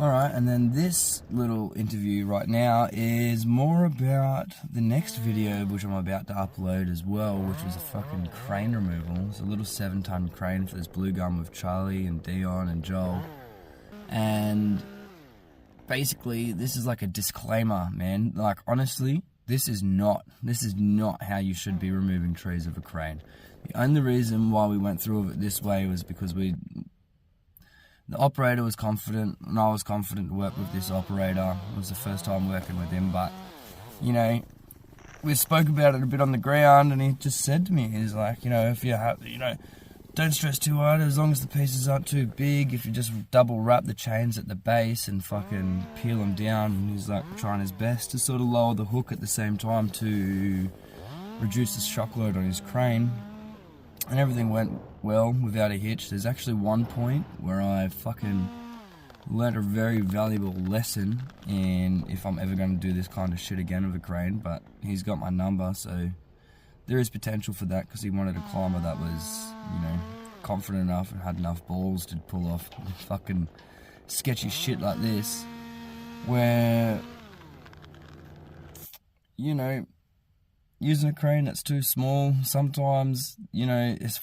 Alright, and then this little interview right now is more about the next video, which I'm about to upload as well, which was a fucking crane removal. It's a little 7-ton crane for this blue gum with Charlie and Dion and Joel. And basically, this is like a disclaimer, man. Like, honestly, this is not how you should be removing trees with a crane. The only reason why we went through it this way was because the operator was confident, and I was confident to work with this operator. It was the first time working with him, but, you know, we spoke about it a bit on the ground, and he just said to me, he's like, you know, if you have, you know, don't stress too hard, as long as the pieces aren't too big, if you just double wrap the chains at the base and fucking peel them down, and he's like trying his best to sort of lower the hook at the same time to reduce the shock load on his crane. And everything went well without a hitch. There's actually one point where I fucking learned a very valuable lesson in if I'm ever going to do this kind of shit again with a crane, but he's got my number, so there is potential for that because he wanted a climber that was, you know, confident enough and had enough balls to pull off fucking sketchy shit like this, where, you know, using a crane that's too small, sometimes, you know, it's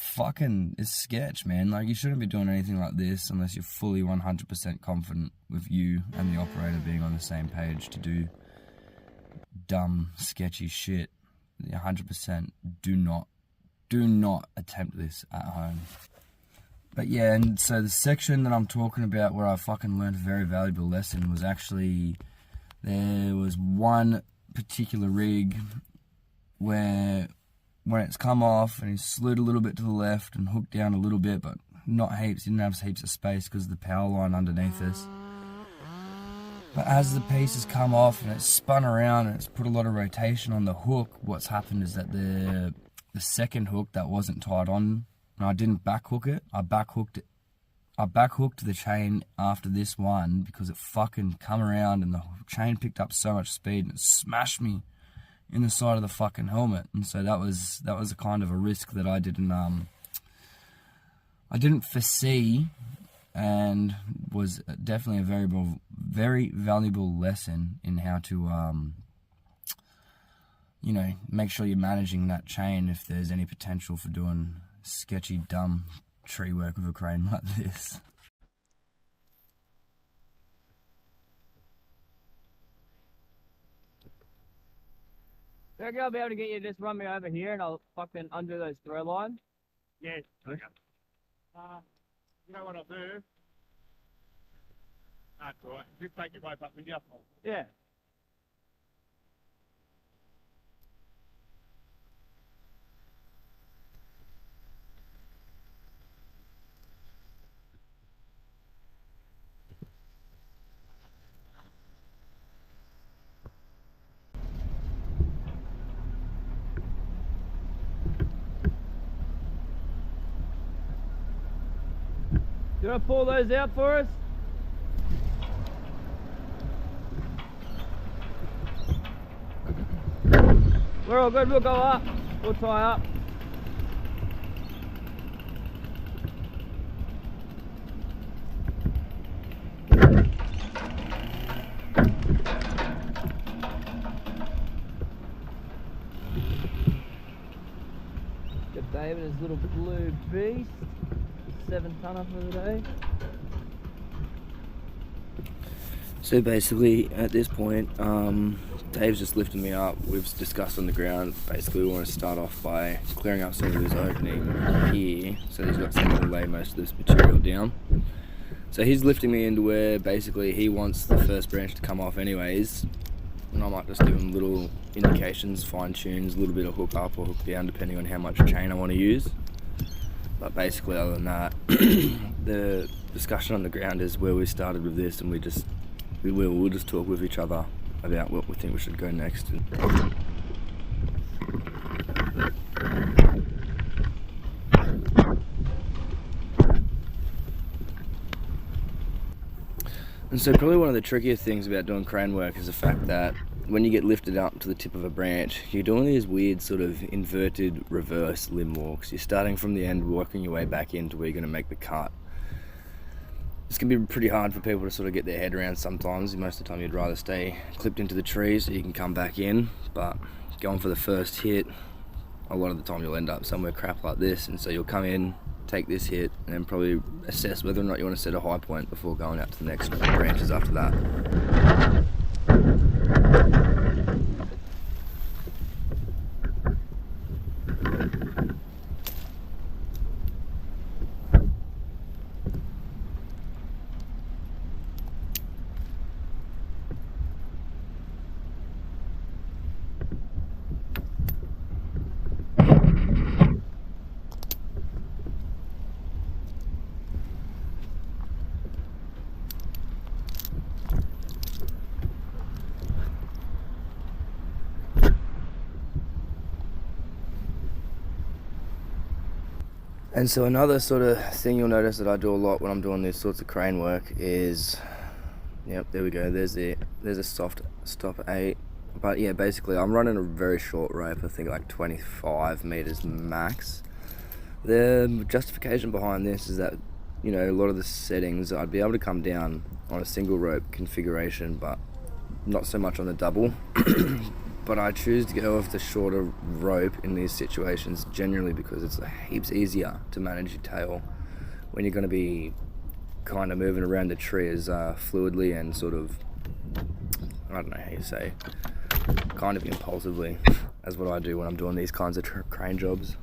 sketch, man. Like, you shouldn't be doing anything like this unless you're fully 100% confident with you and the operator being on the same page to do dumb, sketchy shit. 100% do not attempt this at home. But yeah, and so the section that I'm talking about where I fucking learned a very valuable lesson was actually, there was one particular rig where when it's come off and he slid a little bit to the left and hooked down a little bit, but not heaps, he didn't have heaps of space because of the power line underneath us. But as the piece has come off and it's spun around and it's put a lot of rotation on the hook, what's happened is that the second hook that wasn't tied on, and I didn't back hook it, I back hooked the chain after this one because it fucking come around and the chain picked up so much speed and it smashed me in the side of the fucking helmet. And so that was a kind of a risk that I didn't foresee, and was definitely a very valuable lesson in how to you know, make sure you're managing that chain if there's any potential for doing sketchy, dumb tree work with a crane like this. I reckon I'll be able to get you to just run me over here and I'll fucking undo those throw lines. Yeah, okay. You know what I'll do? That's all right. Just take your rope up with you. Yeah. Do you want to pull those out for us? We're all good, we'll go up. We'll tie up. Got David, his little blue beast. 7-tonner for the day. So basically, at this point, Dave's just lifting me up. We've discussed on the ground. Basically, we want to start off by clearing up some of this opening here, so he's got somewhere to lay most of this material down. So he's lifting me into where basically he wants the first branch to come off anyways, and I might just give him little indications, fine tunes, a little bit of hook up or hook down depending on how much chain I want to use. But basically, other than that, the discussion on the ground is where we started with this, and we'll just talk with each other about what we think we should go next. And so probably one of the trickiest things about doing crane work is the fact that when you get lifted up to the tip of a branch, you're doing these weird sort of inverted reverse limb walks. You're starting from the end, working your way back into where you're going to make the cut. It's going to be pretty hard for people to sort of get their head around sometimes. Most of the time you'd rather stay clipped into the tree so you can come back in, but going for the first hit, a lot of the time you'll end up somewhere crap like this, and so you'll come in, take this hit, and then probably assess whether or not you want to set a high point before going out to the next branches after that. And so another sort of thing you'll notice that I do a lot when I'm doing these sorts of crane work is, yep, there we go, there's a soft stop 8. But yeah, basically I'm running a very short rope, I think like 25 meters max. The justification behind this is that, you know, a lot of the settings I'd be able to come down on a single rope configuration, but not so much on the double. But I choose to go with the shorter rope in these situations generally because it's heaps easier to manage your tail when you're going to be kind of moving around the tree as fluidly and sort of, I don't know how you say, kind of impulsively as what I do when I'm doing these kinds of crane jobs.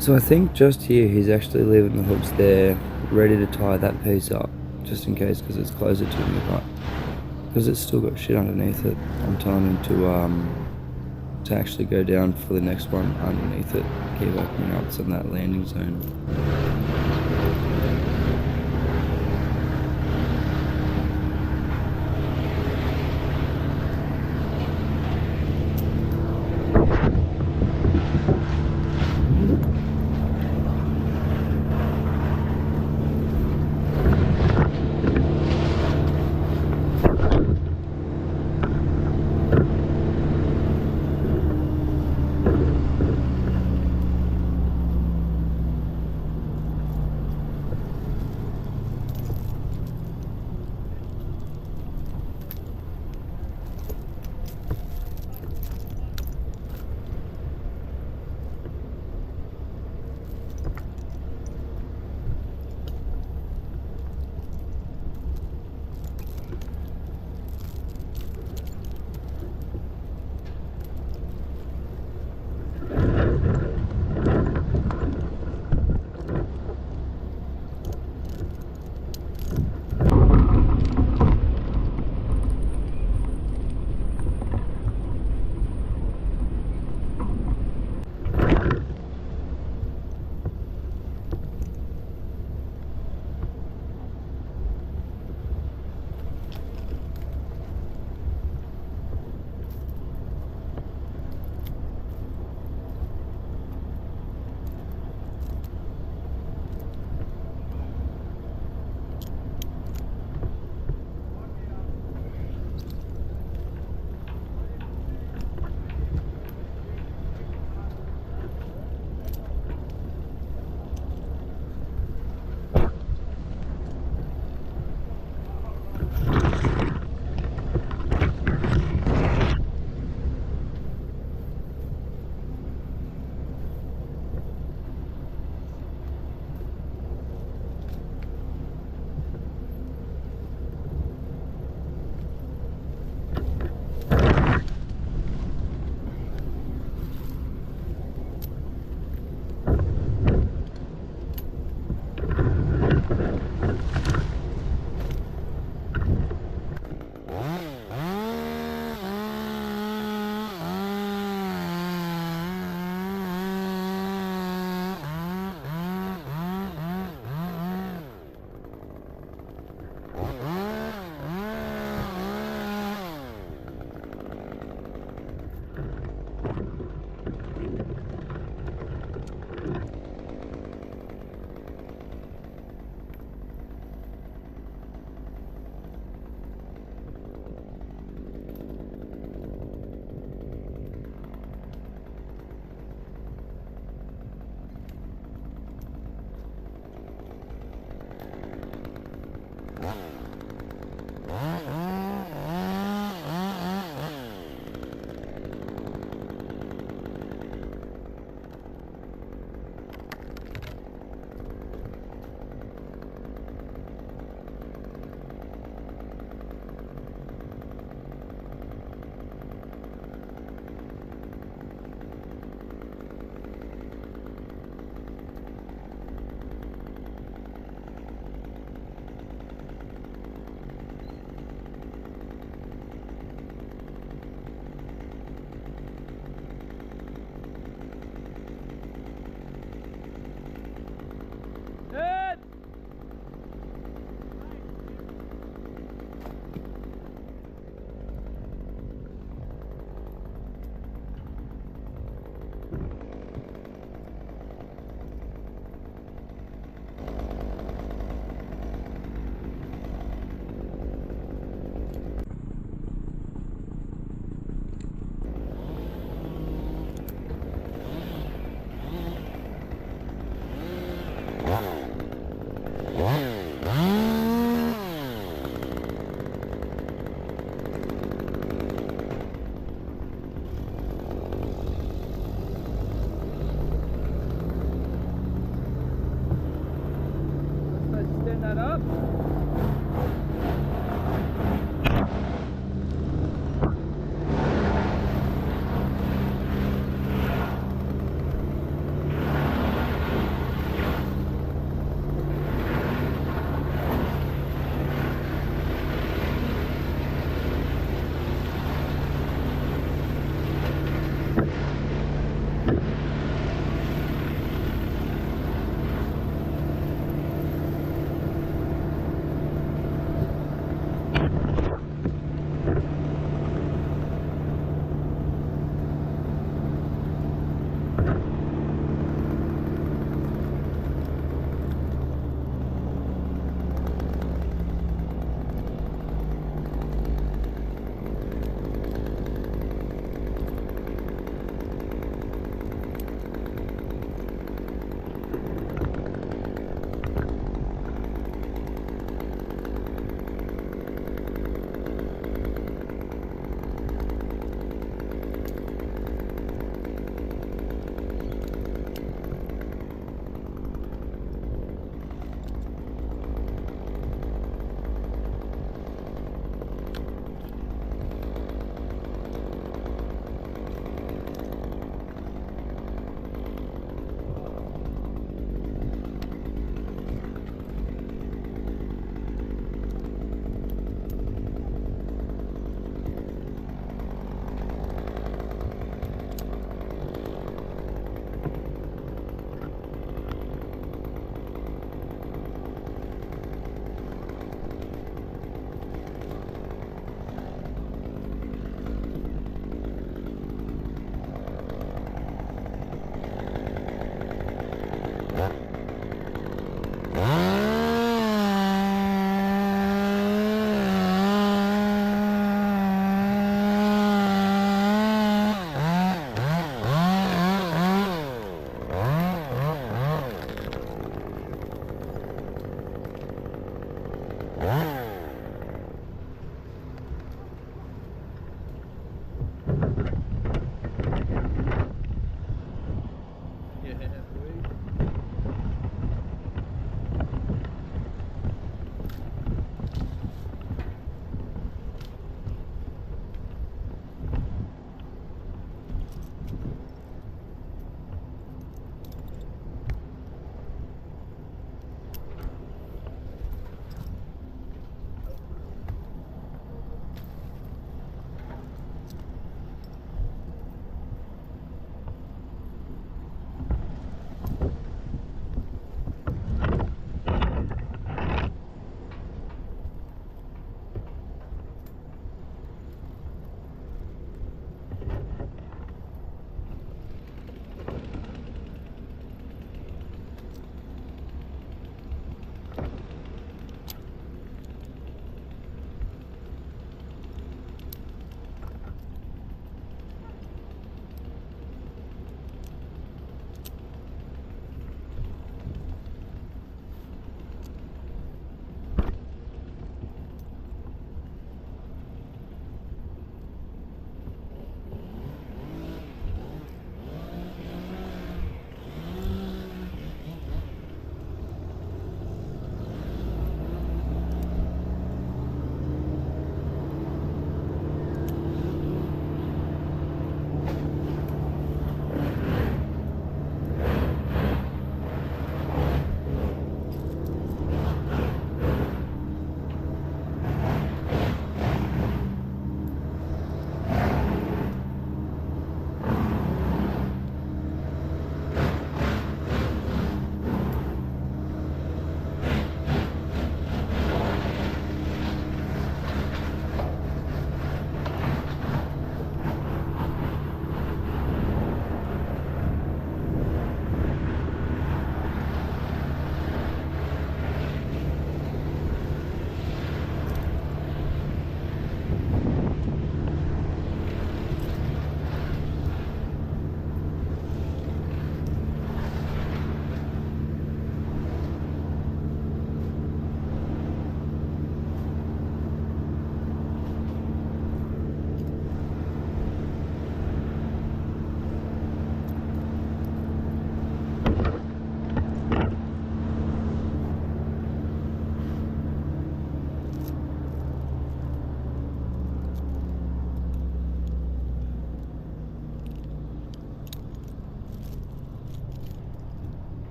So I think just here he's actually leaving the hooks there, ready to tie that piece up, just in case, because it's closer to me, but because it's still got shit underneath it, I'm telling him to actually go down for the next one underneath it, keep opening up some of that landing zone.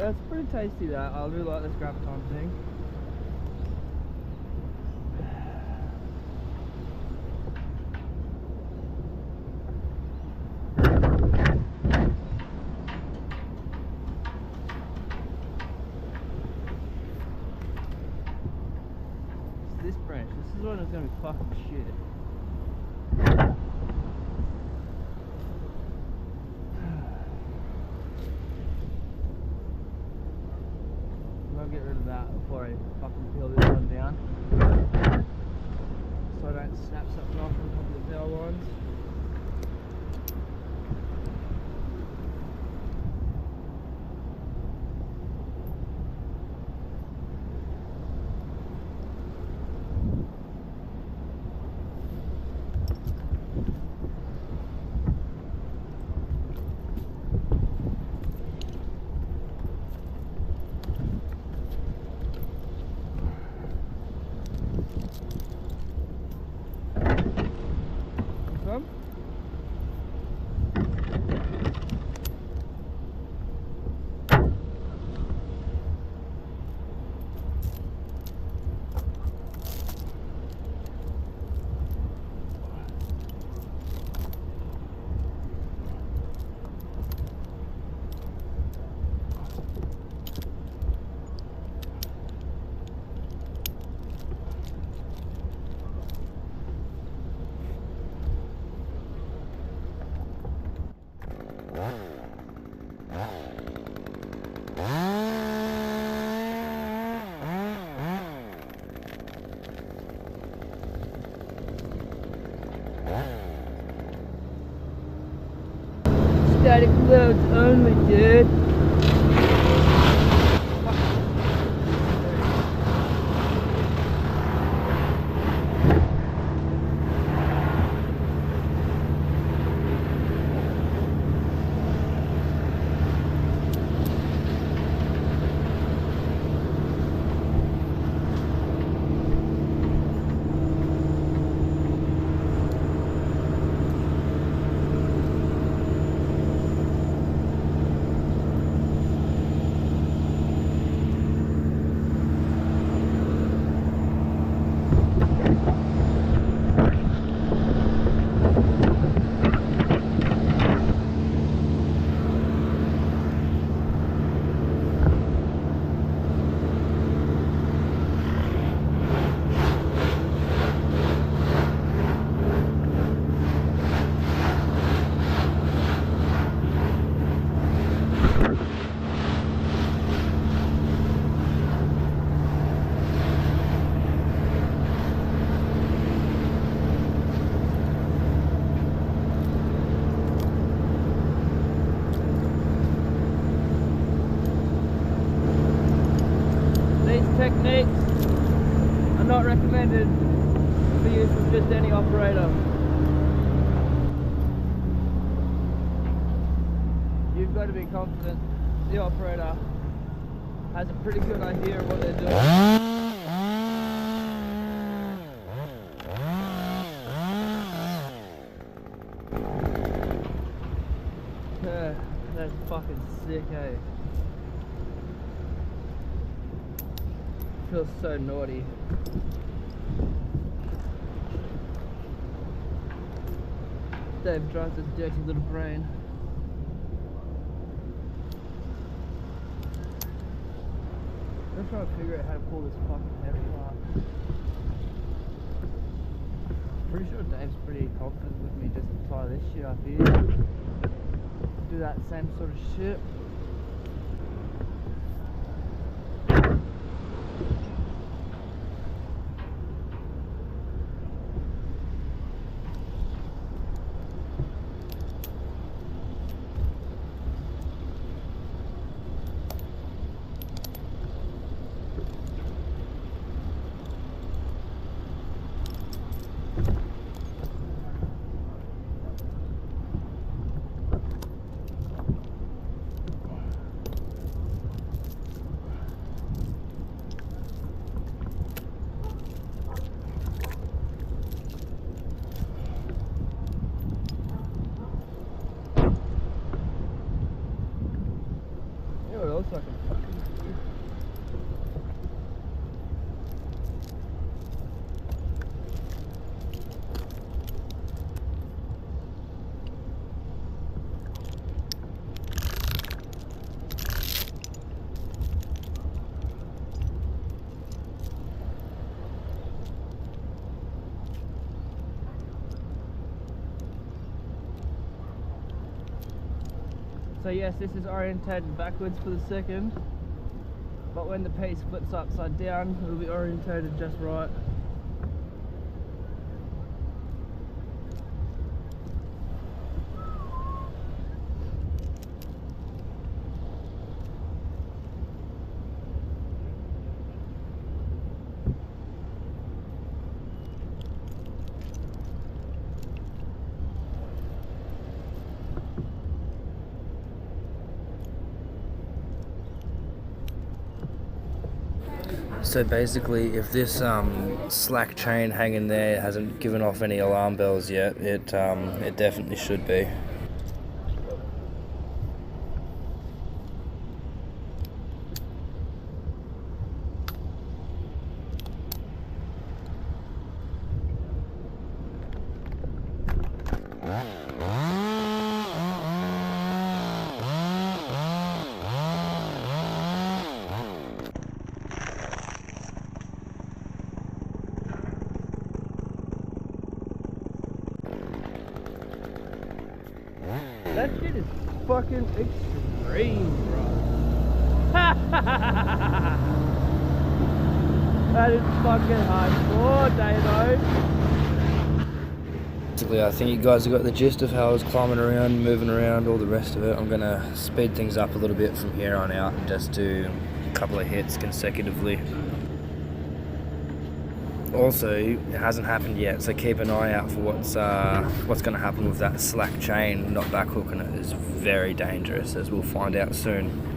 That's pretty tasty, that. I really like this graviton thing. It's this branch. This is one that's gonna be fucking shit. I'll get rid of that before I fucking peel this one down, so I don't snap something off on top of the power lines. Come. Static loads only, dude. Techniques are not recommended for use with just any operator. You've got to be confident the operator has a pretty good idea of what they're doing. That's fucking sick, eh? Feels so naughty. Dave drives a dirty little brain. I'm trying to figure out how to pull this fucking heavy apart. Pretty sure Dave's pretty confident with me just to tie this shit up here. Do that same sort of shit. So yes, this is orientated backwards for the second, but when the piece flips upside down, it'll be orientated just right. So basically, if this slack chain hanging there hasn't given off any alarm bells yet, it definitely should be. That shit is fucking extreme, bro. That is fucking hardcore, Davo. Basically, I think you guys have got the gist of how I was climbing around, moving around, all the rest of it. I'm gonna speed things up a little bit from here on out and just do a couple of hits consecutively. Also, it hasn't happened yet, so keep an eye out for what's going to happen with that slack chain not back hooking it. Is very dangerous, as we'll find out soon.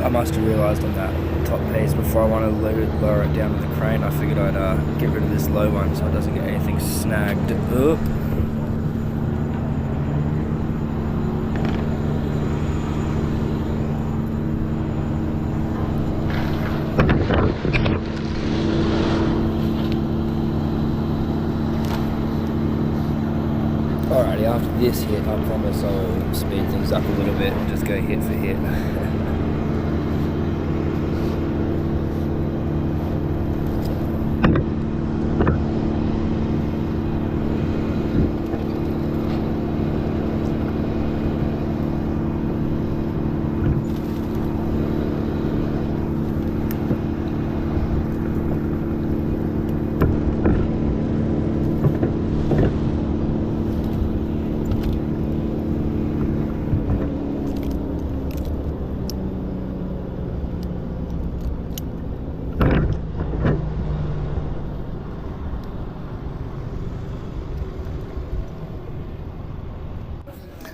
I must have realised on that top piece before I wanted to lower it down with the crane, I figured I'd get rid of this low one so it doesn't get anything snagged up. Alrighty, after this hit, I promise I'll speed things up a little bit and just go hit for hit.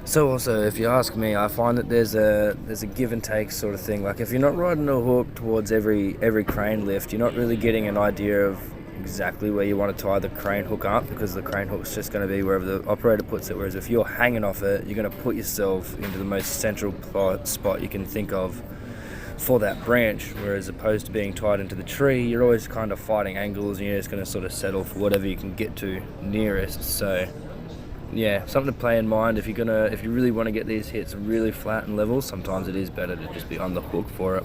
So also, if you ask me, I find that there's a give and take sort of thing. Like if you're not riding a hook towards every crane lift, you're not really getting an idea of exactly where you want to tie the crane hook up, because the crane hook's just going to be wherever the operator puts it. Whereas if you're hanging off it, you're going to put yourself into the most central spot you can think of for that branch. Whereas opposed to being tied into the tree, you're always kind of fighting angles, and you're just going to sort of settle for whatever you can get to nearest. So yeah, something to play in mind if you really want to get these hits really flat and level. Sometimes it is better to just be on the hook for it.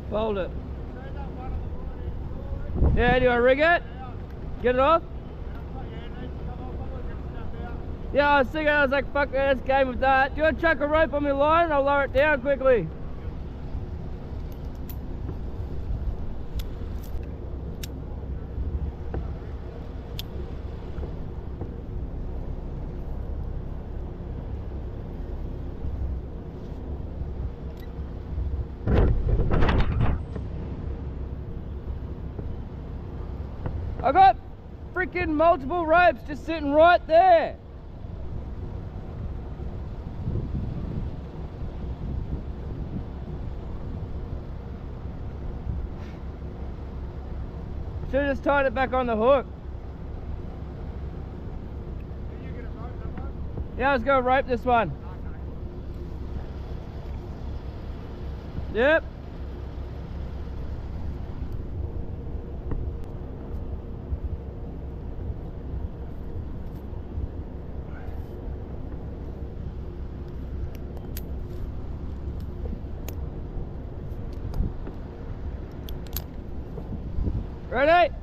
Fold it. Yeah, do you want to rig it? Get it off? Yeah, I was thinking, I was like, fuck, let's game with that. Do you want to chuck a rope on my line? I'll lower it down quickly. I got freaking multiple ropes just sitting right there. Should have just tied it back on the hook. Are you gonna rope that one? Yeah, I was gonna rope this one. Okay. Yep. Ready?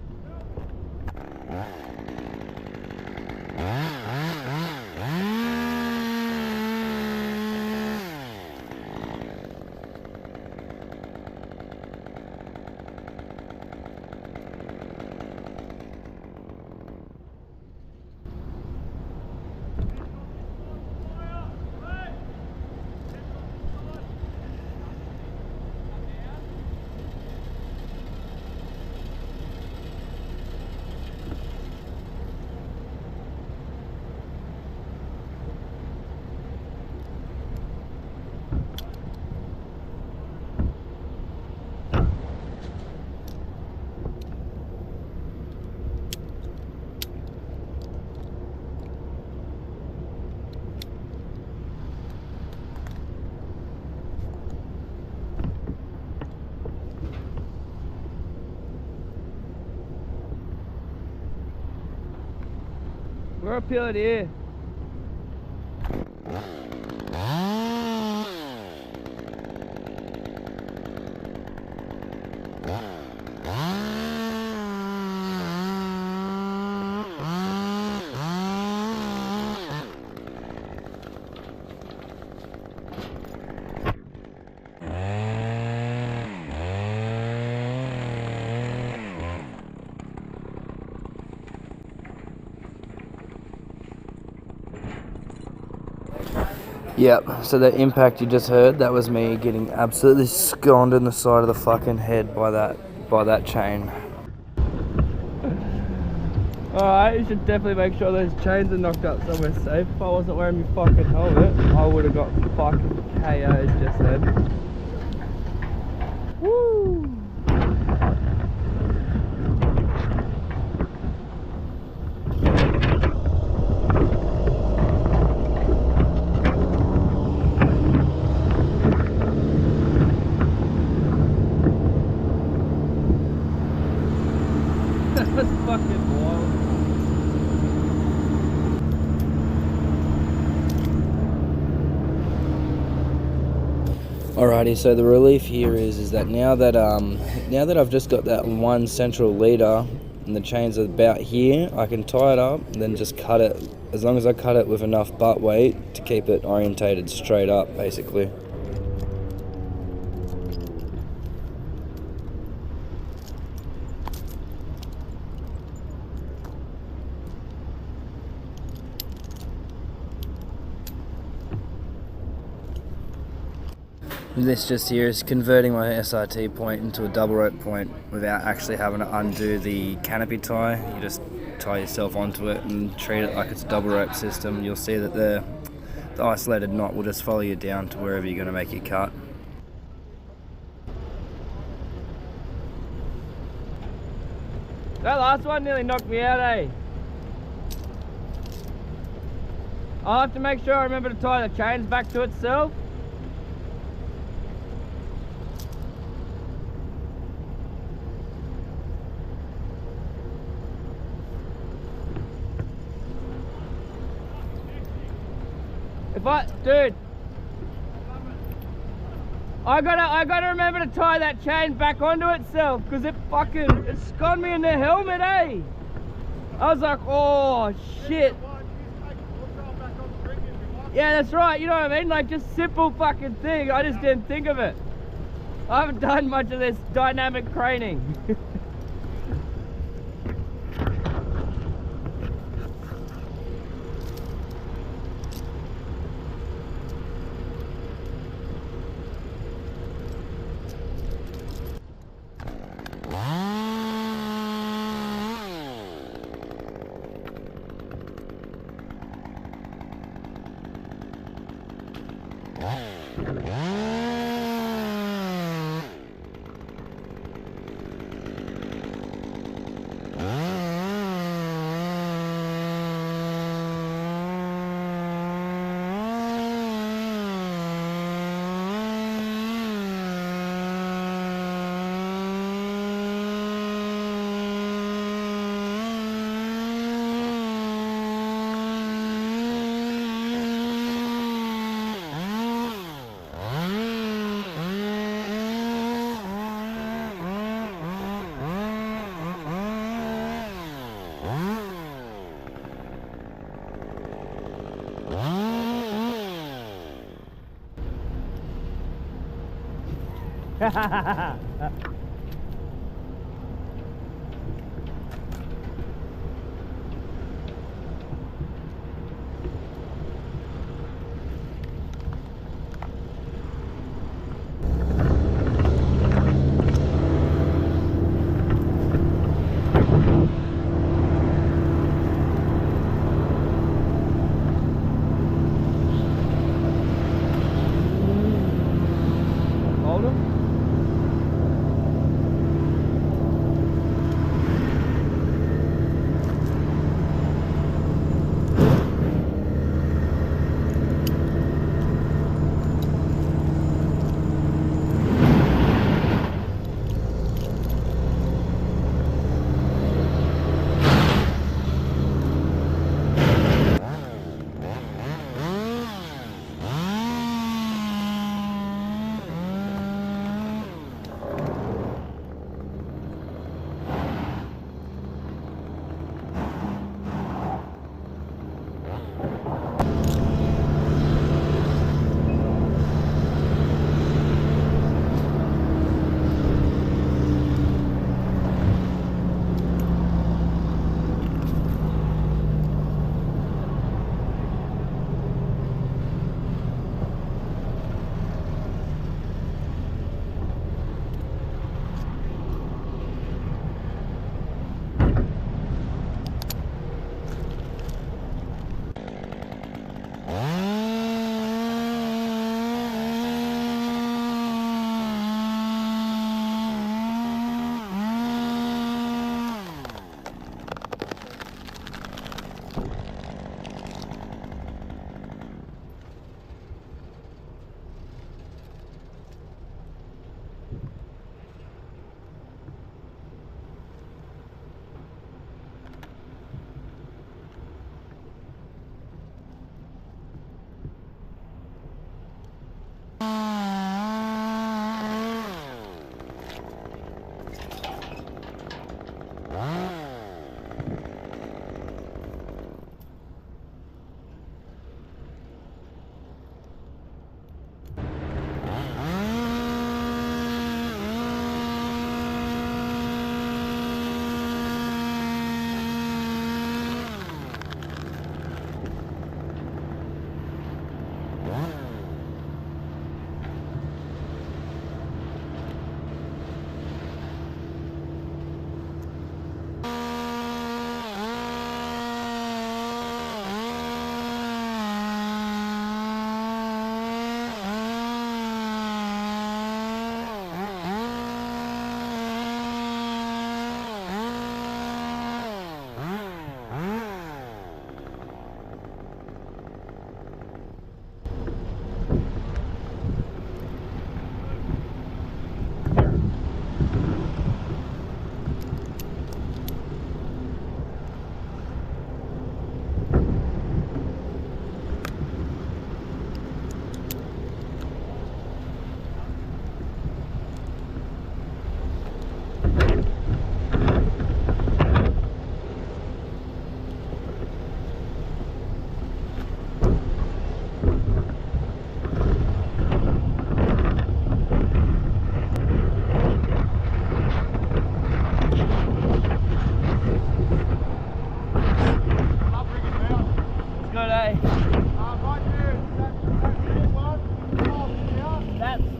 We're up here. Yep, so the impact you just heard, that was me getting absolutely sconed in the side of the fucking head by that chain. Alright, you should definitely make sure those chains are knocked up somewhere safe. If I wasn't wearing my fucking helmet, I would have got fucking KO'd just then. Woo! That's fucking wild. Alrighty, so the relief here is that now that I've just got that one central leader and the chains are about here, I can tie it up and then just cut it, as long as I cut it with enough butt weight to keep it orientated straight up, basically. This just here is converting my SRT point into a double rope point without actually having to undo the canopy tie. You just tie yourself onto it and treat it like it's a double rope system. You'll see that the isolated knot will just follow you down to wherever you're going to make your cut. That last one nearly knocked me out, eh? I'll have to make sure I remember to tie the chains back to itself. Dude, I gotta remember to tie that chain back onto itself, because it's got me in the helmet, eh? I was like, oh shit. Yeah, that's right, you know what I mean? Like, just simple fucking thing. I just didn't think of it. I haven't done much of this dynamic craning.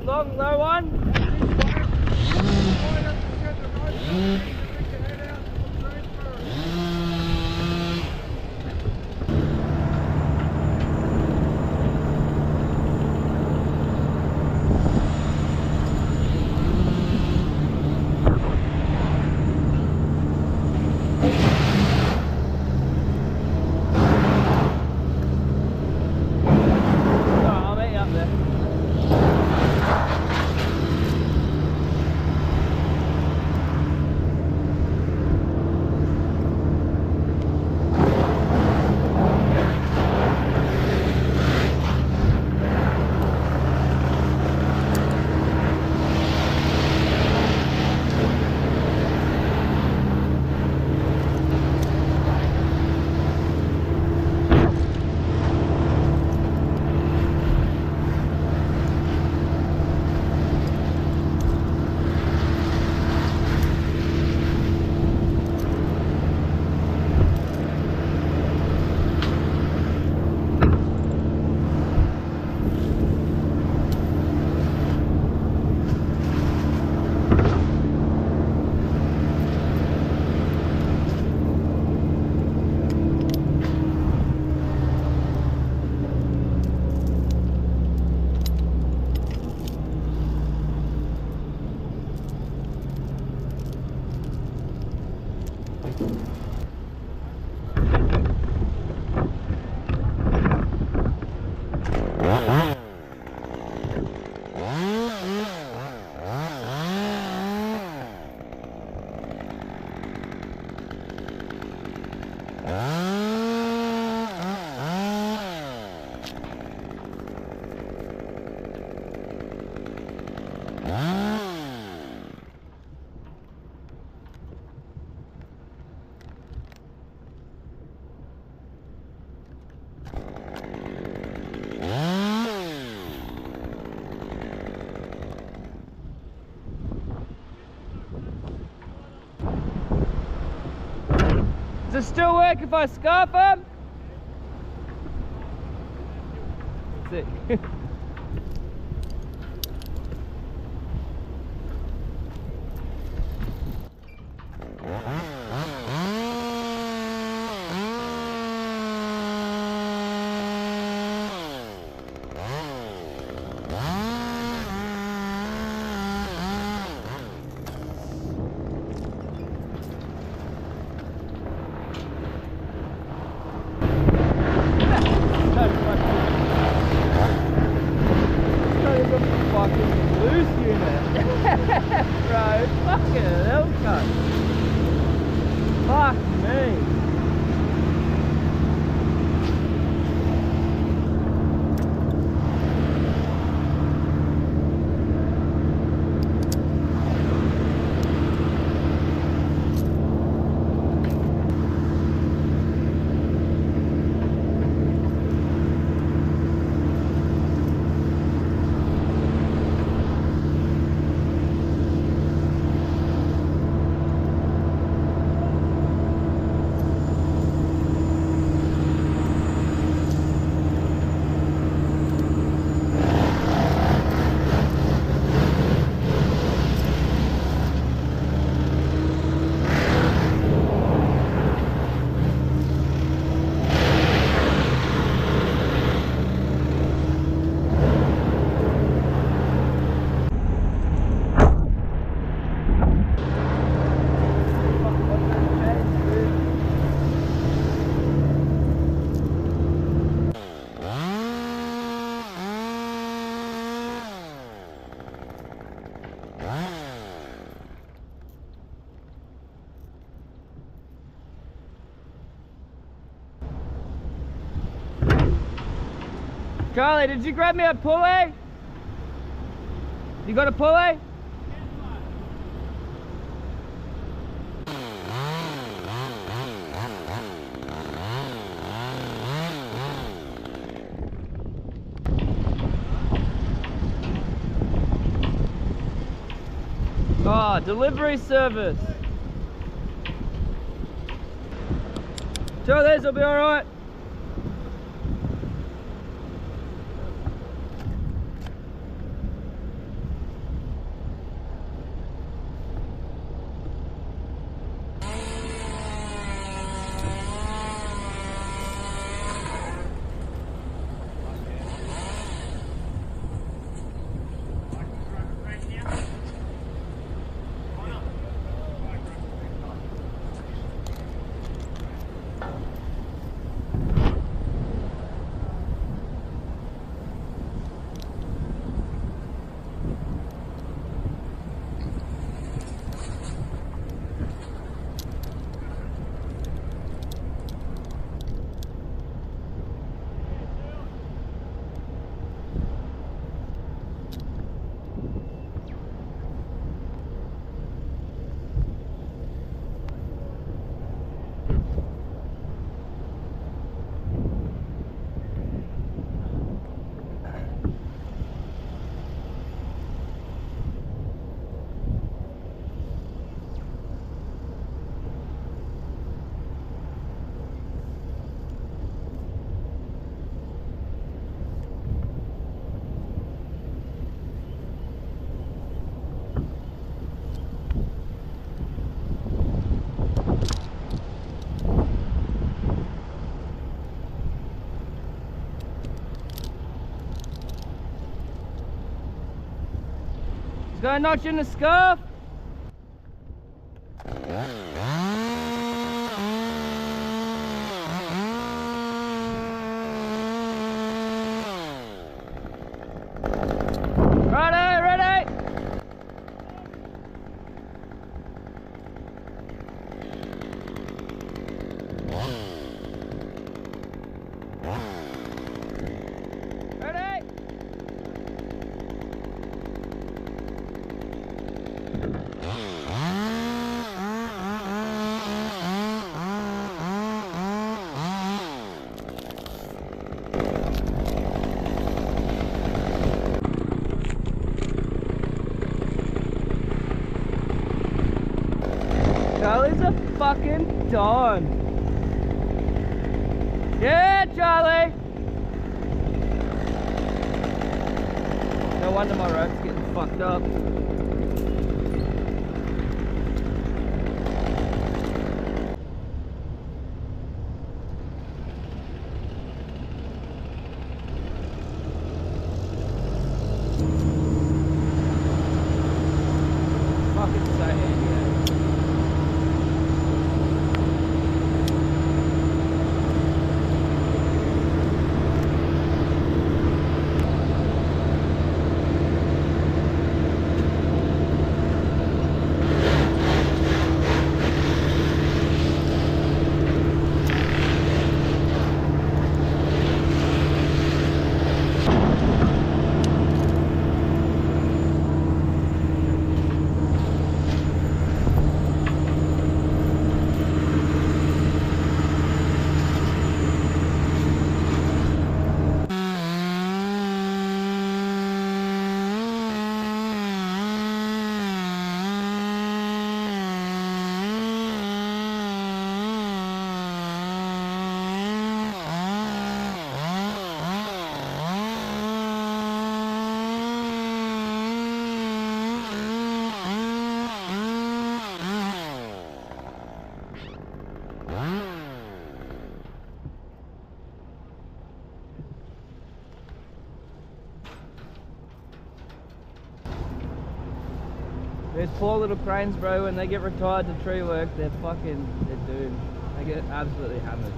long, low one. Does it still work if I scarf him? Sick. Bro, fucking hell, cunt. Fuck me. Charlie, did you grab me a pulley? You got a pulley? Oh, delivery service. Charlie, this will be alright. He's got a notch in the scarf. Ready, ready. Ready. Charlie's a fucking don. Yeah, Charlie. No wonder my rope's getting fucked up. Fucking so handy, eh? These poor little cranes, bro, when they get retired to tree work, they're doomed. They get absolutely hammered.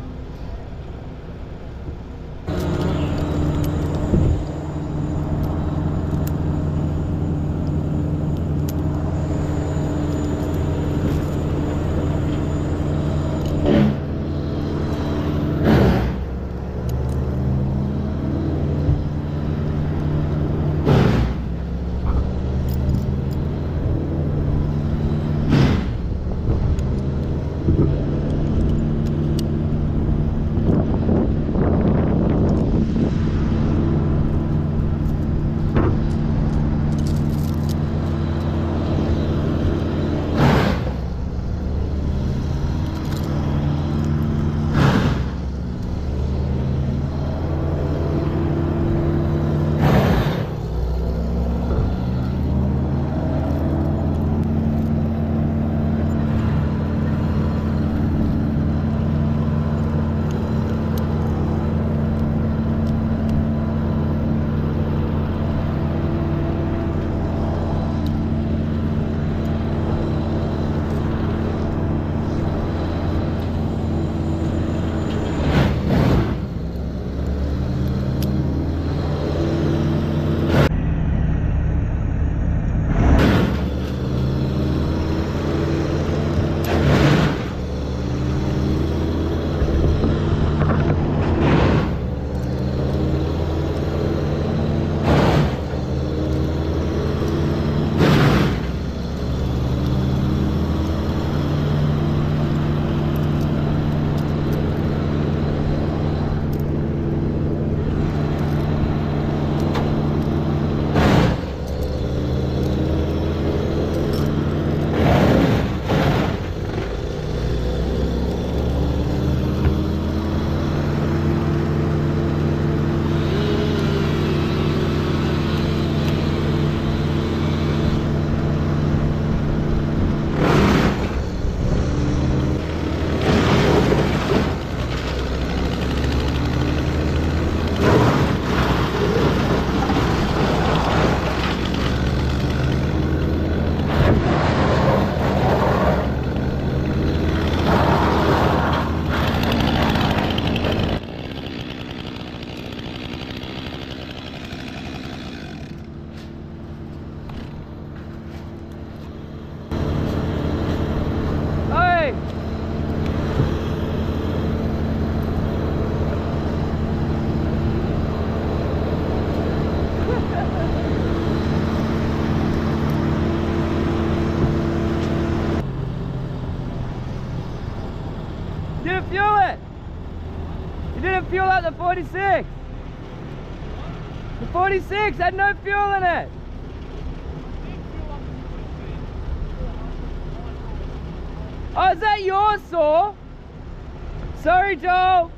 fuel at the 46. The 46 had no fuel in it. Oh, is that yours, Saw? Sorry, Joel.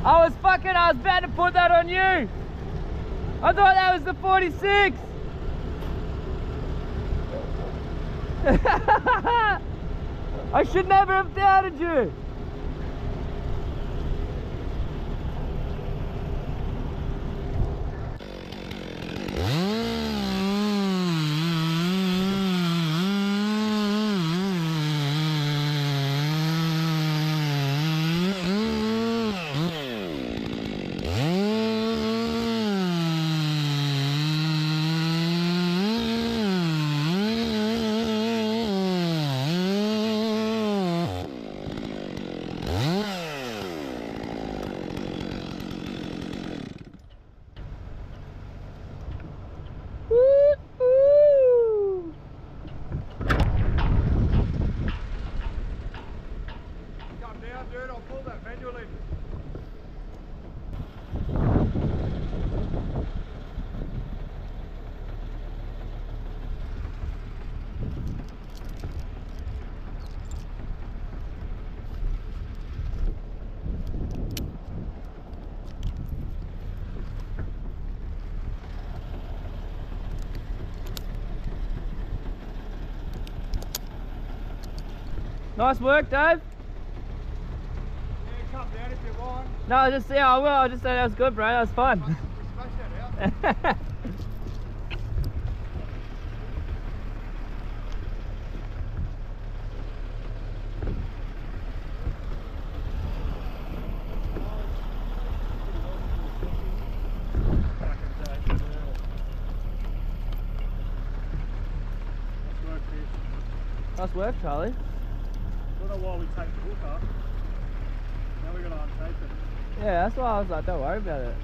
I was about to put that on you. I thought that was the 46. I should never have doubted you. Nice work, Dave. Yeah, come down if you want. No, I will. I just said that was good, bro. That was fun. We smashed that out. Nice work, Charlie. I don't know why we take the hook up. Now we're going to untape it. Yeah, that's why I was like, don't worry about it.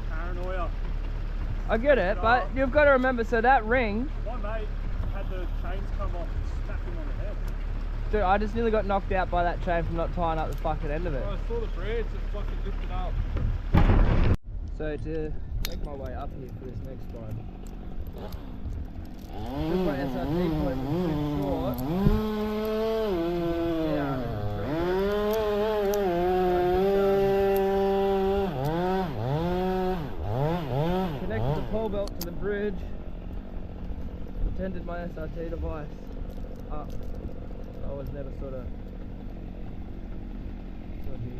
Paranoia. I get it, but you've got to remember, so that ring, My mate had the chains come off and smack him on the head. dude, I just nearly got knocked out by that chain from not tying up the fucking end of it. I saw the braids and fucking lifted up. So to make my way up here for this next one, just my SRT point was too short. Yeah. Connected the pole belt to the bridge, pretended my SRT device up. I was never sort of here.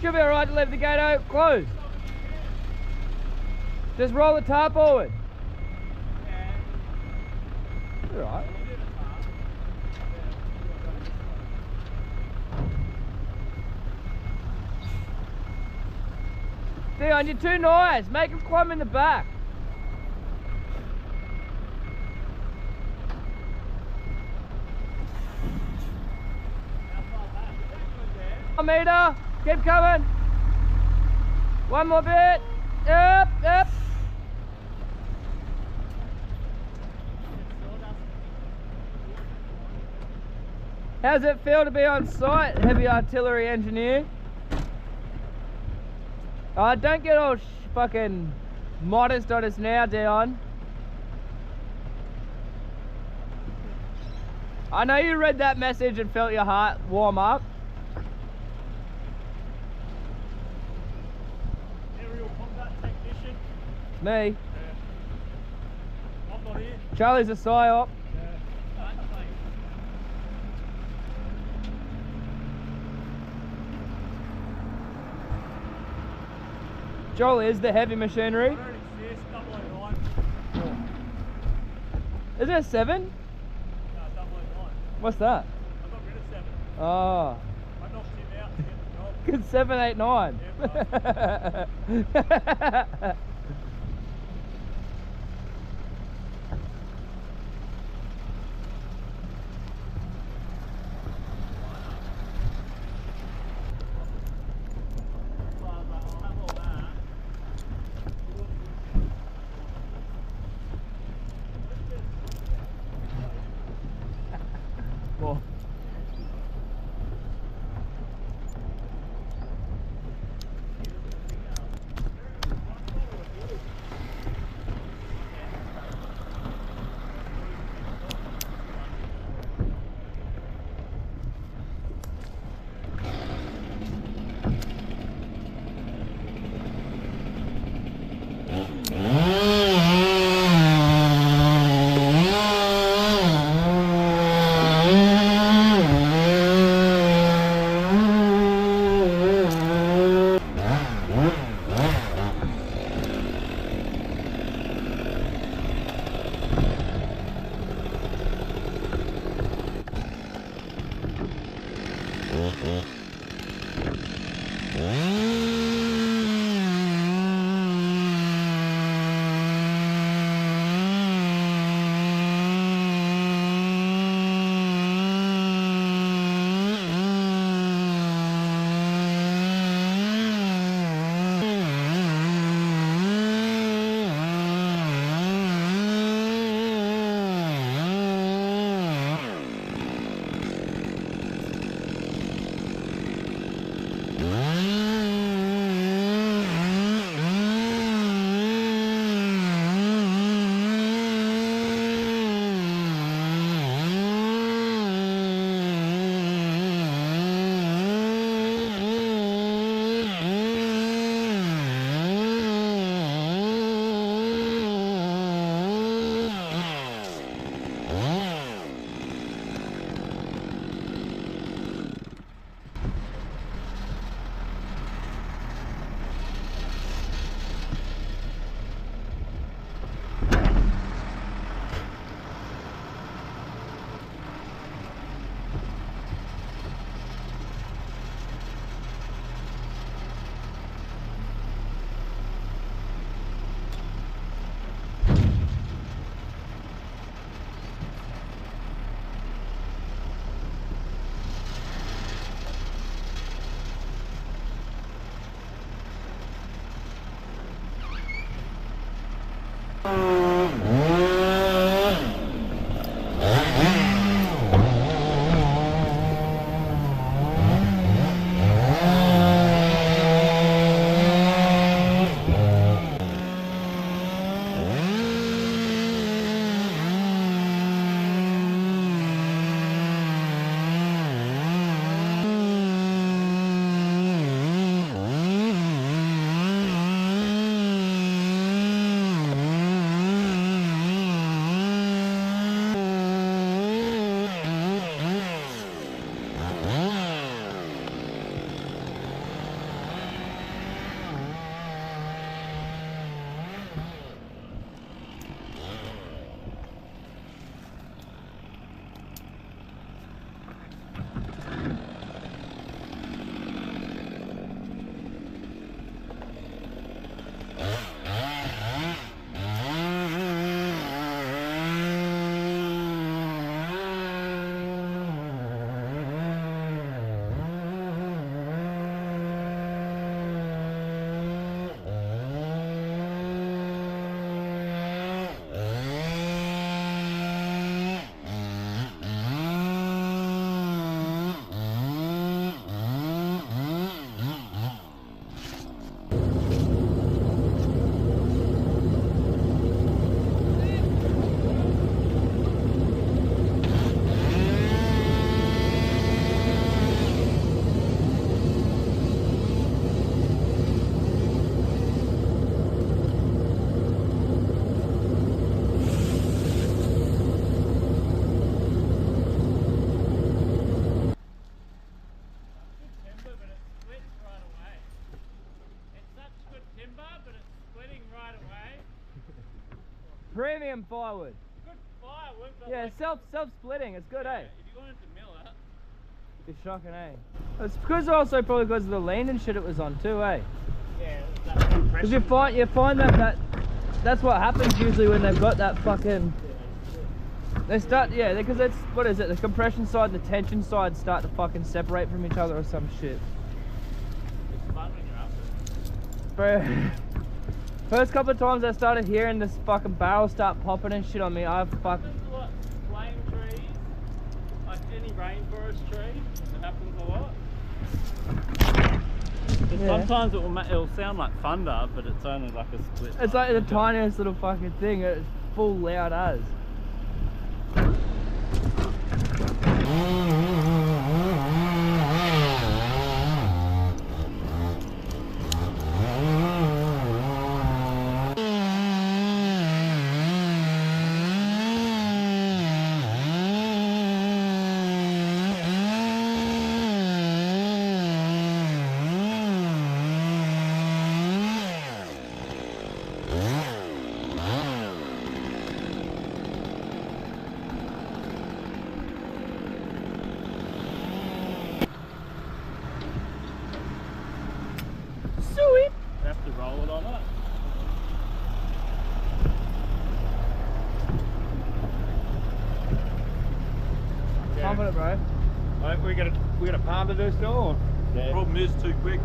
should be alright to leave the gate closed. Just roll the tar forward. Alright. Dion, you're too nice. Make him climb in the back. 1 metre, keep coming. 1 more bit. Yep, yep. How's it feel to be on site, heavy artillery engineer? Don't get all fucking modest on us now, Dion. I know you read that message and felt your heart warm up. Aerial combat technician. Me. Yeah. I'm not here. Charlie's a psyop. Joel is the heavy machinery. I don't exist, 009. Is there a 7? No, 009. What's that? I got rid of 7. Oh, I knocked him out to get the job. good 7, 8, 9. Yeah, Well, premium firewood. Good firewood, but Yeah, like, self-splitting. It's good, eh? if you wanted to mill it, It's shocking, eh? It's because also probably because of the lean and shit it was on too, eh? yeah, that compression. Because you find that's what happens usually when they've got that fucking. They start, yeah, because it's, what is it? The compression side and the tension side start to fucking separate from each other or some shit. It's fun when you're up it. Bro, first couple of times I started hearing this fucking barrel start popping and shit on me, I fucking. Happens a lot. Flame trees, like any rainforest tree, it happens a lot. But Yeah. sometimes it'll sound like thunder, but it's only like a split. It's like the tiniest little fucking thing, it's full loud as. Sweet! Have to roll it on it. Pumping it, bro. I think we got a palm to do still. Yeah. Problem is too quick.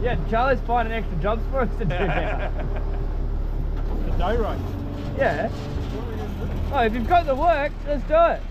Yeah, Charlie's finding extra jobs for us to do now. The day rate. Yeah. Oh, if you've got the work, let's do it.